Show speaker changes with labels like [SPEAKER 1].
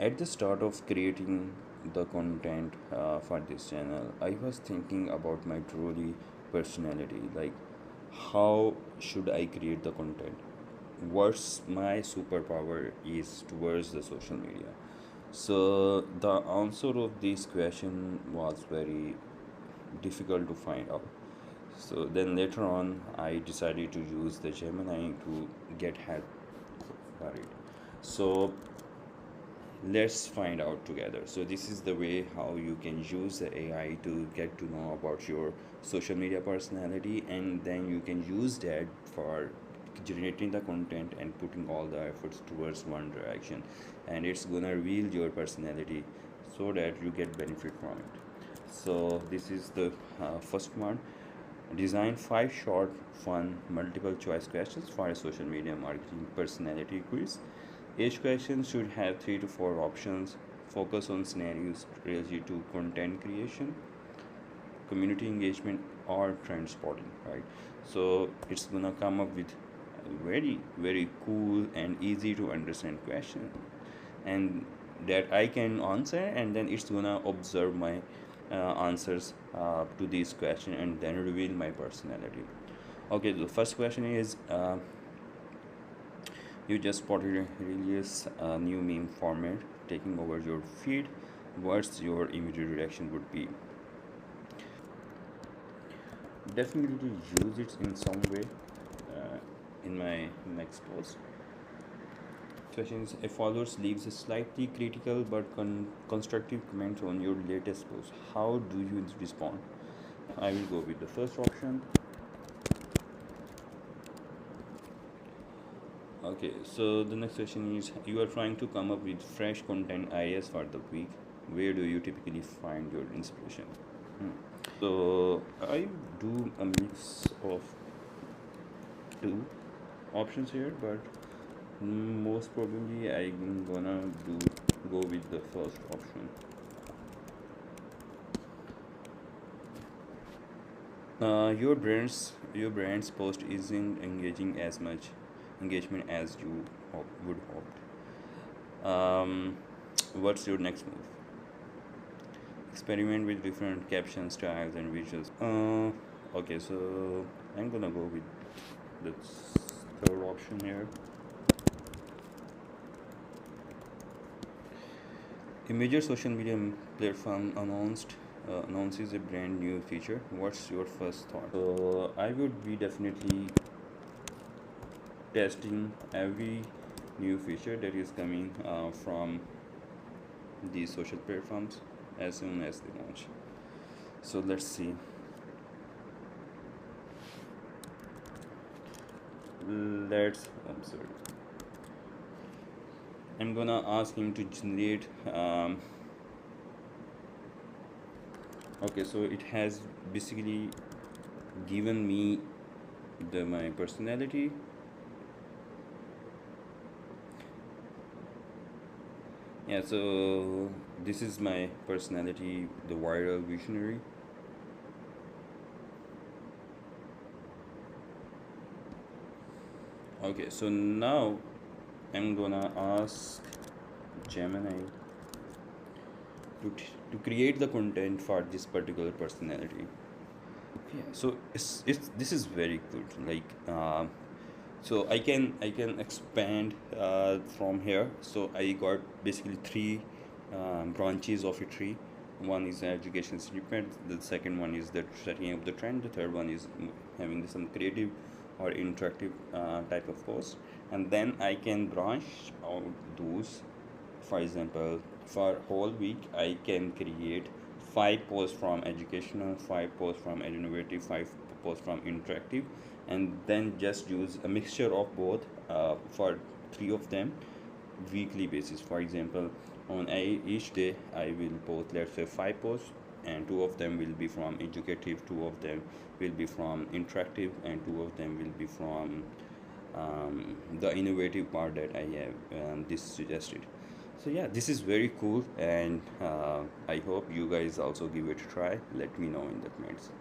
[SPEAKER 1] At the start of creating the content for this channel, I was thinking about my truly personality, like how should I create the content? What's my superpower is towards the social media? So the answer of this question was very difficult to find out. So then later on, I decided to use the Gemini to get help for it. So let's find out together. So this is the way how you can use the AI to get to know about your social media personality, and then you can use that for generating the content and putting all the efforts towards one direction, and it's gonna reveal your personality so that you get benefit from it. So this is the first one. Design 5 short, fun, multiple choice questions for a social media marketing personality quiz. Each question should have 3 to 4 options. Focus on scenarios related to content creation, community engagement, or trend spotting. Right. So it's gonna come up with a very cool and easy to understand question, and that I can answer, and then it's gonna observe my answers to this question and then reveal my personality. Okay, the first question is you just spotted a hilarious new meme format taking over your feed. What's your immediate reaction would be? Definitely use it in some way in my next post. Questions: a follower leaves a slightly critical but constructive comment on your latest post. How do you respond? I will go with the first option. Okay, so the next question is you are trying to come up with fresh content ideas for the week. Where do you typically find your inspiration? Hmm. So I do a mix of two options here, but most probably I'm gonna go with the first option. Your brand's post isn't engaging as much engagement as you would hope. What's your next move? Experiment with different caption styles and visuals. Okay, so I'm gonna go with the third option here. A major social media platform announces a brand new feature. What's your first thought? So I would be definitely testing every new feature that is coming from these social platforms as soon as they launch. So let's see. I'm sorry. I'm gonna ask him to generate. Okay, so it has basically given me my personality. Yeah, so this is my personality, the viral visionary. Okay, so now I'm gonna ask Gemini to create the content for this particular personality. Yeah, so it's this is very good. Like so I can expand from here. So I got basically three branches of a tree. One is the education snippet, the second one is the setting up the trend, the third one is having some creative or interactive type of post, and then I can branch out those. For example, for whole week I can create 5 posts from educational, 5 posts from innovative, 5 posts from interactive, and then just use a mixture of both for three of them weekly basis. For example, on each day I will post, let's say, 5 posts, and two of them will be from educative, two of them will be from interactive, and two of them will be from the innovative part that I have this suggested. So yeah, this is very cool, and I hope you guys also give it a try. Let me know in the comments.